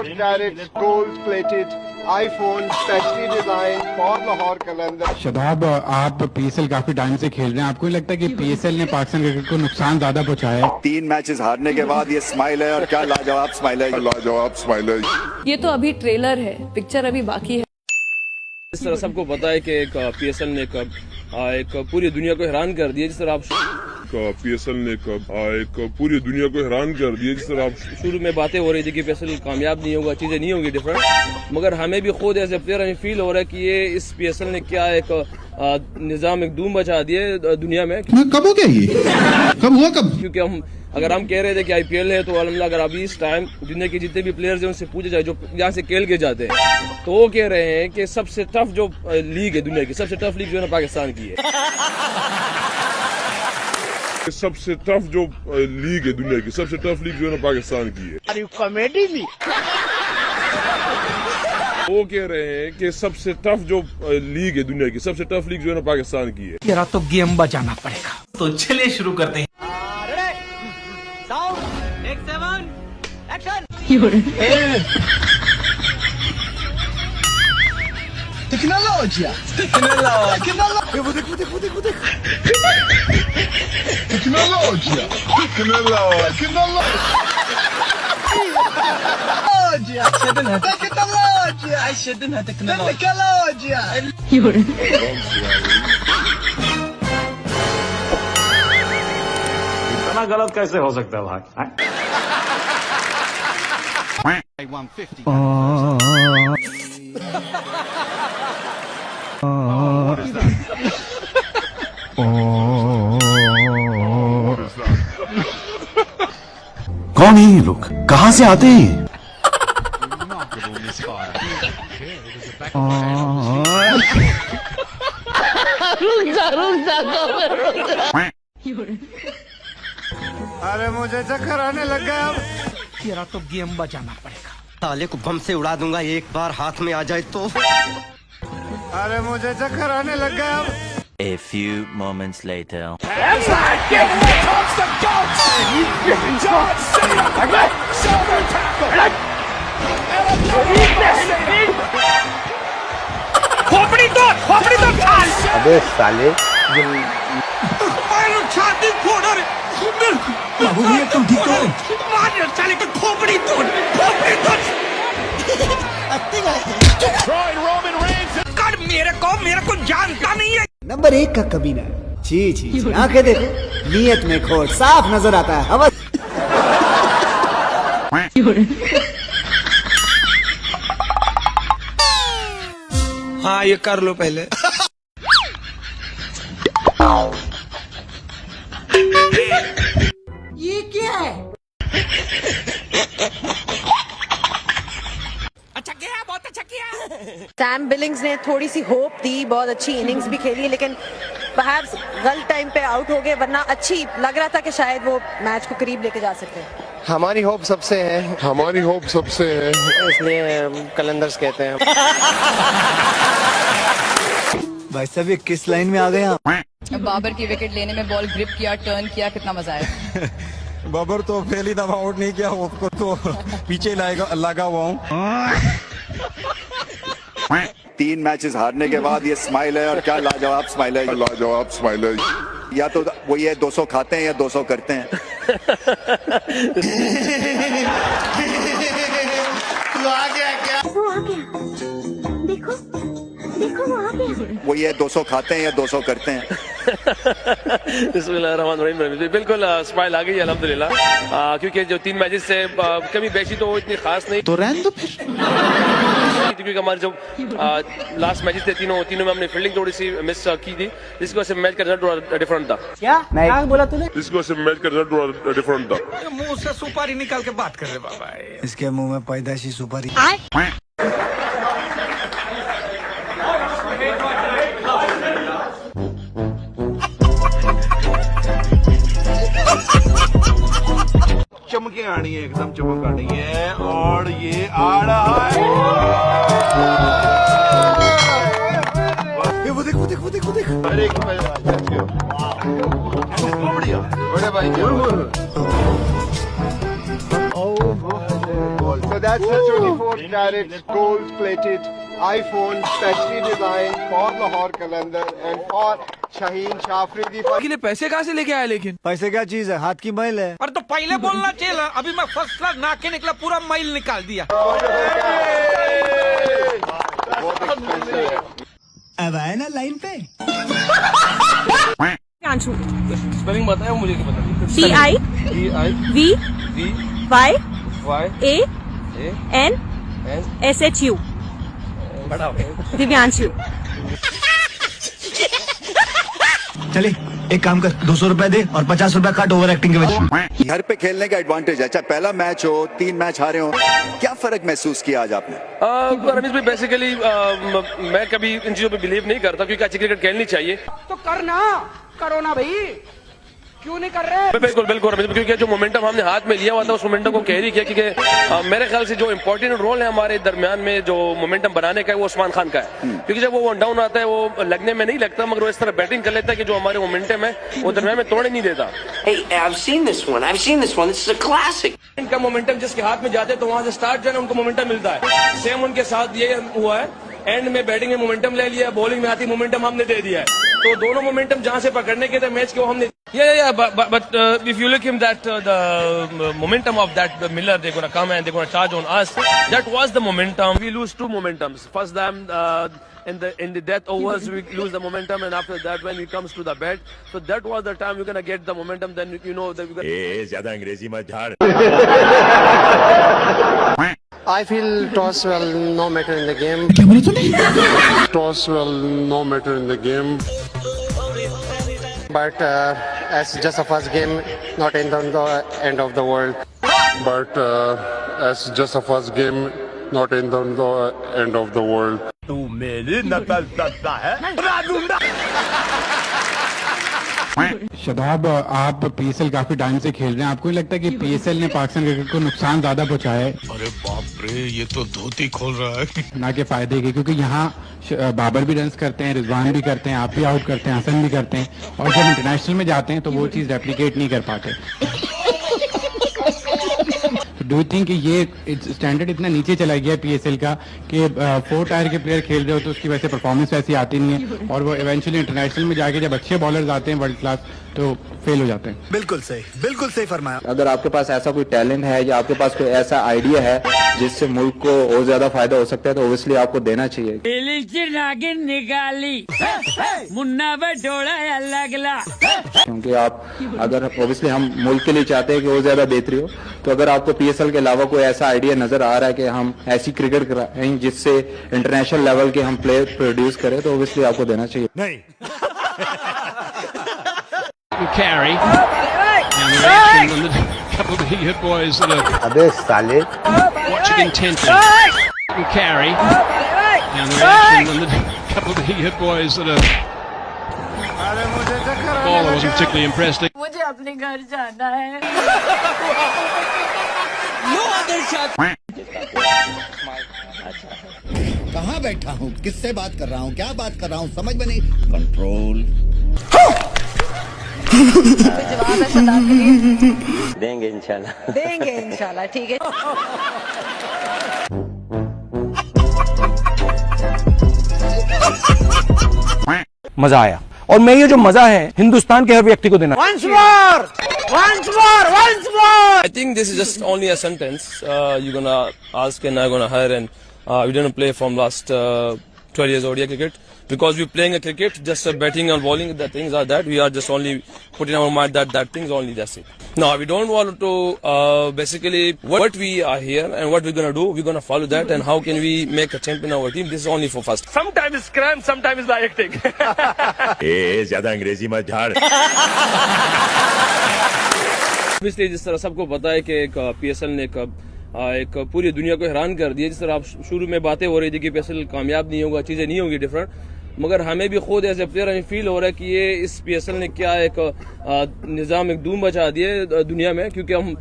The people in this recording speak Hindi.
4 carat gold plated iPhone specially designed for Lahore Qalandar। Shadab, आप पीएसएल काफी टाइम से खेल रहे हैं, आपको नहीं लगता कि पीएसएल ने पाकिस्तान क्रिकेट को नुकसान ज्यादा पहुंचाया है? 3 मैचेस हारने के बाद ये स्माइल है, और क्या लाजवाब स्माइल है, लाजवाब स्माइल है। ये तो अभी ट्रेलर है, पिक्चर अभी बाकी है। इस तरह सबको पता है कि एक पीएसएल ने एक पूरी दुनिया को हैरान कर दिया। जिस तरह आप पीएसएल ने एक पूरी दुनिया को हैरान कर दिया। जिस तरह आप शुरू में बातें हो रही थी कि पीएसएल कामयाब नहीं होगा, चीजें नहीं होंगी डिफरेंट, मगर हमें भी खुद एज ए प्लेयर हमें फील हो रहा है कि ये इस पीएसएल ने क्या एक निजाम एक धूम मचा दिए दुनिया में। कब हो गया ये? कब हुआ कब? क्योंकि अगर हम कह रहे थे कि आईपीएल है, तो अल्हम्दुलिल्लाह अगर अभी इस टाइम दुनिया के जितने भी प्लेयर्स हैं उनसे पूछा जाए जो यहाँ से खेल के जाते हैं, तो वो कह रहे हैं कि सबसे टफ जो लीग है दुनिया की, सबसे टफ लीग जो है ना पाकिस्तान की है। सबसे टफ जो लीग है दुनिया की, सबसे टफ लीग जो है ना पाकिस्तान की है। कॉमेडी में वो कह रहे हैं कि सबसे टफ जो लीग है दुनिया की, सबसे टफ लीग जो है ना पाकिस्तान की है। जरा तो गेम बजाना पड़ेगा। तो चलिए शुरू करते हैं। टेक्नोलॉजिया इतना गलत कैसे हो सकता है भाई? कौन है ये लोग? कहाँ से आते हैं? अरे मुझे चक्कर आने लग गया अब। जरा तो गेम बजाना पड़ेगा। ताले को बम से उड़ा दूंगा, एक बार हाथ में आ जाए तो। अरे मुझे चक्कर आने लग गया अब। A few moments later. अबे साले छाती फोड़ रहे। बाबू भैया तुम ठीक हो? मार साले को खोपड़ी तोड़, खोपड़ी तोड़। कर मेरे को जानता नहीं है। नंबर 1 का कमीना। छी छी, आंखें देखो, नीयत में खोट साफ नजर आता है। हवस। हाँ ये कर लो पहले। ये क्या है? अच्छा किया, बहुत अच्छा किया। सैम बिलिंग्स ने थोड़ी सी होप दी, बहुत अच्छी इनिंग्स भी खेली, लेकिन परहैप्स गलत टाइम पे आउट हो गए, वरना अच्छी लग रहा था कि शायद वो मैच को करीब लेके जा सकते हैं। हमारी होप सबसे है, हमारी होप सबसे है, इसलिए कलंदर्स कहते हैं। भाई साहब ये किस लाइन में आ गए आप? बाबर की विकेट लेने में बॉल ग्रिप किया, टर्न किया, कितना मजा आया। बाबर तो पहली दफा आउट नहीं किया, उसको तो पीछे लगा हुआ हूँ। 3 मैचेस हारने के बाद ये स्माइल है, और क्या लाजवाब स्माइल है, लाजवाब स्माइल है। या तो वो ये 200 खाते हैं या 200 करते हैं। तू आ गया क्या? वो आ गया, देखो देखो वो आ गया। वो ये 200 खाते हैं या 200 करते हैं। बिस्मिल्लाहिर्रहमानिर्रहीम। बिल्कुल स्माइल आ गई अल्हम्दुलिल्लाह, क्योंकि जो 3 मैचेस से कमी बेची तो वो इतनी खास नहीं, तो रहने दो फिर। क्योंकि हमारे जो लास्ट मैचेस थे तीनों में हमने फील्डिंग थोड़ी सी मिस की थी, जिसकी वजह से मैच का रिजल्ट थोड़ा डिफरेंट था। क्या बोला तूने? इसकी वजह से मैच का रिजल्ट थोड़ा डिफरेंट था। मुंह से सुपारी निकाल के बात कर रहे बाबा। इसके मुंह में पैदाशी सुपारी। चमके आनी है, एकदम चमक आनी है, और ये आ रहा है। वो देखो देखो देखो देखो। अरे बढ़िया, बड़े भाई। So That's a 24-carat gold-plated iPhone, specially designed for Lahore Qalandar and for Shaheen Shafridi. के लिए पैसे कहाँ से लेके आए लेकिन? पैसे क्या चीज है, हाथ की मैल है। अरे तो पहले बोलना चाहिए ना, अभी मैं फर्स्ट क्लास ना के निकला पूरा माइल निकाल दिया। अब आए ना लाइन पे। स्पेलिंग बताया मुझे क्या पता। DIVYANSHU दिव्यांशु। चले एक काम कर, 200 रुपए दे और 50 रुपए काट ओवर एक्टिंग के वजह। घर पे खेलने का एडवांटेज है, चाहे पहला मैच हो, 3 मैच हारे हो, क्या फर्क महसूस किया आज आपने? रमेश भाई बेसिकली मैं कभी इन चीजों पे बिलीव नहीं करता क्योंकि अच्छी क्रिकेट खेलनी चाहिए। तो करना, करो ना भाई, क्यों नहीं कर रहे? बिल्कुल बिल्कुल रमेश, क्योंकि जो मोमेंटम हमने हाथ में लिया हुआ था उस मोमेंटम को कैरी किया, क्योंकि मेरे ख्याल से जो इंपॉर्टेंट रोल है हमारे दरमियान में जो मोमेंटम बनाने का है वो उस्मान खान का है, क्योंकि जब वो वन डाउन आता है वो लगने में नहीं लगता, मगर वो इस तरह बैटिंग कर लेता है कि जो हमारे मोमेंटम है वो दरमियान में तोड़ने नहीं देता। इनका मोमेंटम जिसके हाथ में जाते हैं तो वहां से स्टार्ट जो है उनको मोमेंटम मिलता है। सेम उनके साथ ये हुआ है, एंड में बैटिंग में मोमेंटम ले लिया, बॉलिंग में आती मोमेंटम हमने दे दिया है, तो दोनों मोमेंटम जहां से पकड़ने के थे मैच के वो हमने but if you look him that the momentum of that Miller, they're going to come and they're going to charge on us. That was the momentum. We lose 2 momentums. First time in the death overs we lose the momentum, and after that when it comes to the bat, so that was the time we're going to get the momentum. Then you know that we're going ज़्यादा अंग्रेजी मत झाड़। I feel toss will no matter in the game. क्या बोले तूने? Toss will no matter in the game. But as just a first game, not in the end of the world. But as just a first game, not in the end of the world. तू मेरी नकल करता है। शदाब, आप पीएसएल काफी टाइम से खेल रहे हैं, आपको नहीं लगता कि पीएसएल ने पाकिस्तान क्रिकेट को नुकसान ज्यादा पहुंचाया है? अरे बाप रे, ये तो धोती खोल रहा है। ना के फायदे के, क्योंकि यहाँ बाबर भी रन्स करते हैं, रिजवान भी करते हैं, आप भी आउट करते हैं, हसन भी करते हैं, और जब इंटरनेशनल में जाते हैं तो वो चीज रेप्लिकेट नहीं कर पाते। डू यू थिंक कि ये स्टैंडर्ड इतना नीचे चला गया पीएसएल का कि 4 टायर के प्लेयर खेल रहे हो तो उसकी वैसे परफॉर्मेंस वैसी आती नहीं है, और वो इवेंचुअली इंटरनेशनल में जाके जब अच्छे बॉलर्स आते हैं वर्ल्ड क्लास तो फेल हो जाते हैं? बिल्कुल सही फरमाया। अगर आपके पास ऐसा कोई टैलेंट है या आपके पास कोई ऐसा आइडिया है जिससे मुल्क को और ज्यादा फायदा हो सकता है तो ओब्वियसली आपको देना चाहिए। क्योंकि आप अगर ओब्वियसली हम मुल्क के लिए चाहते हैं कि और ज्यादा बेहतरी हो, तो अगर आपको पीएसएल के अलावा कोई ऐसा आइडिया नजर आ रहा है कि हम ऐसी क्रिकेट कराएं जिससे इंटरनेशनल लेवल के हम प्लेयर प्रोड्यूस करें तो ओब्वियसली आपको देना चाहिए। नहीं। Carry. Couple of the hit boys that are अबे साले। watching intently. Carry. And the reaction on the couple of the hit boys that are. Ball wasn't particularly impressed. मुझे अपने घर जाना है। कहाँ बैठा हूँ, किससे बात कर रहा हूँ, क्या बात कर रहा हूँ, समझ में नहीं। कंट्रोल। जवाब है शदाब के लिए। देंगे इंशाल्लाह, ठीक है। मजा आया, और मैं ये जो मजा है हिंदुस्तान के हर व्यक्ति को देना। Once more! I think this is just only a sentence. You're gonna ask and I'm gonna hire, and we didn't play from last 12 years ODI cricket because we're playing a cricket, just batting and bowling. The things are that we are just only putting our mind that things only. That's it. No, we don't want to basically what we are here and what we're gonna do. We're gonna follow that, and how can we make a champion our team? This is only for first. Sometimes it's cramp, sometimes it's hectic. ज़्यादा अंग्रेजी मत झाड़। इसलिए जिस तरह सबको पता है कि एक पीएसएल ने एक पूरी दुनिया को हैरान कर दिया। जिस तरह आप शुरू में बातें हो रही थी कि पीएसएल कामयाब नहीं होगा, चीजें नहीं होंगी डिफरेंट, मगर हमें भी खुद एज ए प्लेयर हमें फील हो रहा है कि ये इस पीएसएल ने क्या एक निज़ाम एक धूम मचा दिए दुनिया में, क्योंकि हम